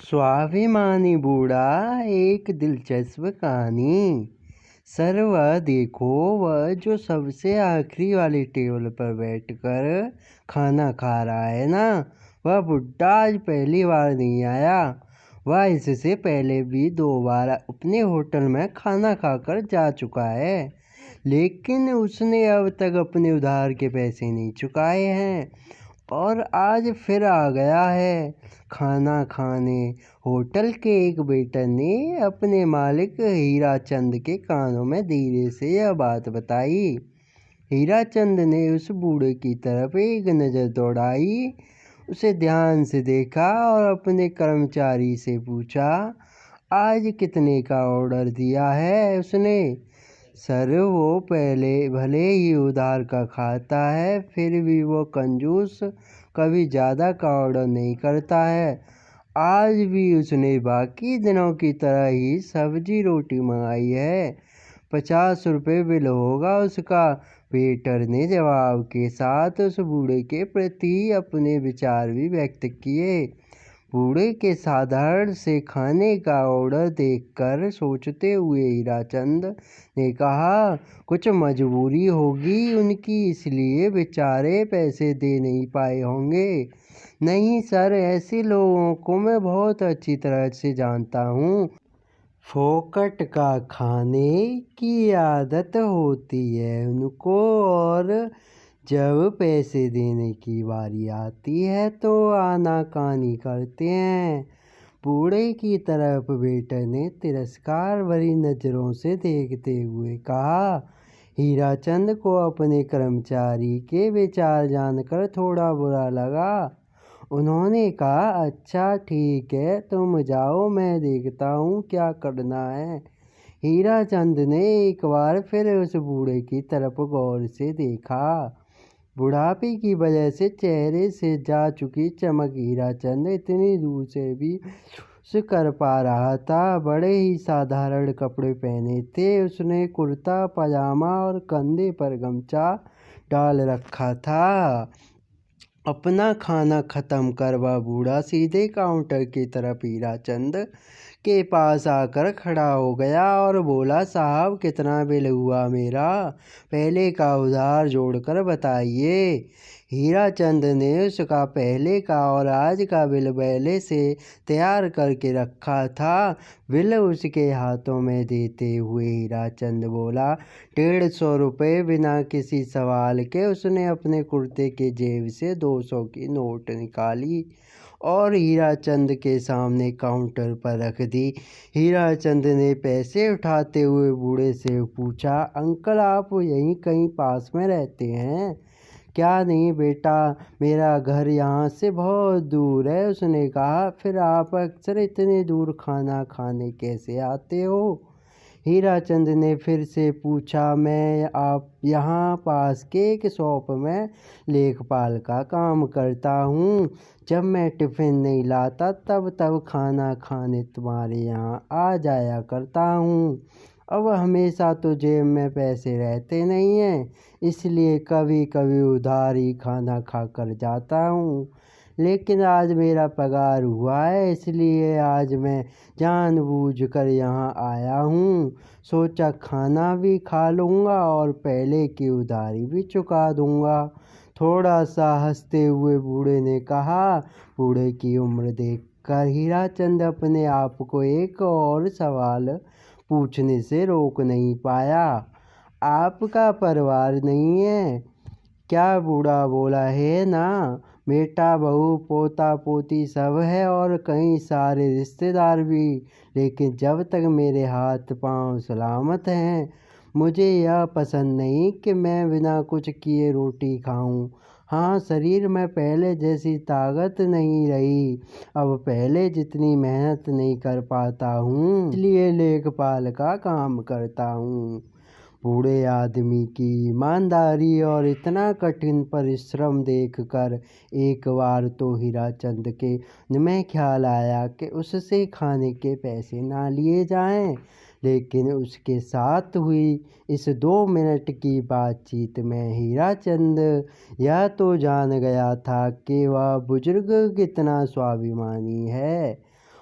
स्वाभिमानी बूढ़ा एक दिलचस्प कहानी। सर वह देखो, वह जो सबसे आखिरी वाली टेबल पर बैठकर खाना खा रहा है ना, वह बुड्ढा आज पहली बार नहीं आया। वह इससे पहले भी 2 बार अपने होटल में खाना खाकर जा चुका है, लेकिन उसने अब तक अपने उधार के पैसे नहीं चुकाए हैं और आज फिर आ गया है खाना खाने। होटल के एक वेटर ने अपने मालिक हीराचंद के कानों में धीरे से यह बात बताई। हीराचंद ने उस बूढ़े की तरफ एक नज़र दौड़ाई, उसे ध्यान से देखा और अपने कर्मचारी से पूछा, आज कितने का ऑर्डर दिया है उसने? सर, वो पहले भले ही उधार का खाता है, फिर भी वो कंजूस कभी ज़्यादा का ऑर्डर नहीं करता है। आज भी उसने बाकी दिनों की तरह ही सब्जी रोटी मंगाई है। 50 रुपये बिल होगा उसका। वेटर ने जवाब के साथ उस बूढ़े के प्रति अपने विचार भी व्यक्त किए। बूढ़े के साधारण से खाने का ऑर्डर देखकर सोचते हुए हीराचंद ने कहा, कुछ मजबूरी होगी उनकी, इसलिए बेचारे पैसे दे नहीं पाए होंगे। नहीं सर, ऐसे लोगों को मैं बहुत अच्छी तरह से जानता हूँ। फोकट का खाने की आदत होती है उनको, और जब पैसे देने की बारी आती है तो आनाकानी करते हैं। बूढ़े की तरफ वेटर ने तिरस्कार भरी नज़रों से देखते हुए कहा। हीराचंद को अपने कर्मचारी के विचार जानकर थोड़ा बुरा लगा। उन्होंने कहा, अच्छा ठीक है, तुम जाओ, मैं देखता हूँ क्या करना है। हीराचंद ने एक बार फिर उस बूढ़े की तरफ गौर से देखा। बुढ़ापे की वजह से चेहरे से जा चुकी चमक हीराचंद इतनी दूर से भी महसूस कर पा रहा था। बड़े ही साधारण कपड़े पहने थे उसने, कुर्ता पजामा और कंधे पर गमछा डाल रखा था। अपना खाना खत्म कर वह बूढ़ा सीधे काउंटर की तरफ हीराचंद के पास आकर खड़ा हो गया और बोला, साहब कितना बिल हुआ मेरा? पहले का उधार जोड़कर बताइए। हीराचंद ने उसका पहले का और आज का बिल पहले से तैयार करके रखा था। बिल उसके हाथों में देते हुए हीराचंद बोला, 150 रुपये। बिना किसी सवाल के उसने अपने कुर्ते के जेब से 200 की नोट निकाली और हीराचंद के सामने काउंटर पर रख दी। हीराचंद ने पैसे उठाते हुए बूढ़े से पूछा, अंकल आप यहीं कहीं पास में रहते हैं क्या? नहीं बेटा, मेरा घर यहाँ से बहुत दूर है, उसने कहा। फिर आप अक्सर इतने दूर खाना खाने कैसे आते हो? हीराचंद ने फिर से पूछा, मैं आप यहाँ पास के एक शॉप में लेखपाल का काम करता हूँ। जब मैं टिफ़िन नहीं लाता तब खाना खाने तुम्हारे यहाँ आ जाया करता हूँ। अब हमेशा तो जेब में पैसे रहते नहीं हैं, इसलिए कभी कभी उधार ही खाना खाकर जाता हूँ। लेकिन आज मेरा पगार हुआ है, इसलिए आज मैं जानबूझकर यहाँ आया हूँ। सोचा खाना भी खा लूँगा और पहले की उधारी भी चुका दूँगा। थोड़ा सा हंसते हुए बूढ़े ने कहा। बूढ़े की उम्र देखकर हीराचंद अपने आप को एक और सवाल पूछने से रोक नहीं पाया, आपका परिवार नहीं है क्या? बूढ़ा बोला, है ना, बेटा बहू पोता पोती सब है और कई सारे रिश्तेदार भी, लेकिन जब तक मेरे हाथ पांव सलामत हैं मुझे यह पसंद नहीं कि मैं बिना कुछ किए रोटी खाऊं। हाँ, शरीर में पहले जैसी ताकत नहीं रही, अब पहले जितनी मेहनत नहीं कर पाता हूँ, इसलिए लेखपाल का काम करता हूँ। बूढ़े आदमी की ईमानदारी और इतना कठिन परिश्रम देखकर एक बार तो हीराचंद के मन में ख्याल आया कि उससे खाने के पैसे ना लिए जाएं, लेकिन उसके साथ हुई इस 2 मिनट की बातचीत में हीराचंद यह तो जान गया था कि वह बुजुर्ग कितना स्वाभिमानी है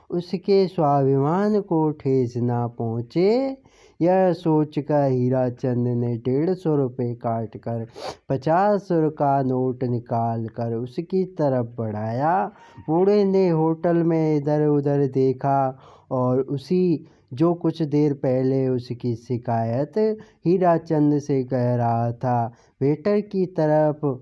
उसके स्वाभिमान को ठेस ना पहुँचे। यह सोचकर हीराचंद ने 150 रुपये काट कर 50 का नोट निकाल कर उसकी तरफ बढ़ाया। बूढ़े ने होटल में इधर उधर देखा और उसी जो कुछ देर पहले उसकी शिकायत हीराचंद से कह रहा था, वेटर की तरफ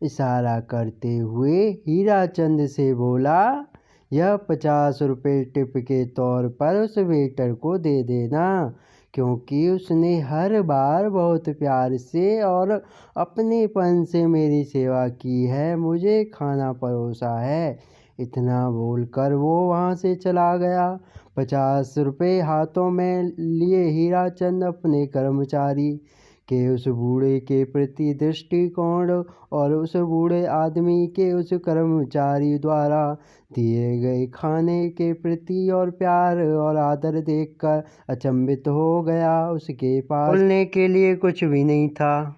इशारा करते हुए हीराचंद से बोला, यह 50 रुपये टिप के तौर पर उस वेटर को दे देना, क्योंकि उसने हर बार बहुत प्यार से और अपनेपन से मेरी सेवा की है, मुझे खाना परोसा है। इतना बोलकर वो वहाँ से चला गया। 50 रुपये हाथों में लिए हीराचंद अपने कर्मचारी के उस बूढ़े के प्रति दृष्टिकोण और उस बूढ़े आदमी के उस कर्मचारी द्वारा दिए गए खाने के प्रति और प्यार और आदर देखकर अचंभित हो गया। उसके पास बोलने के लिए कुछ भी नहीं था।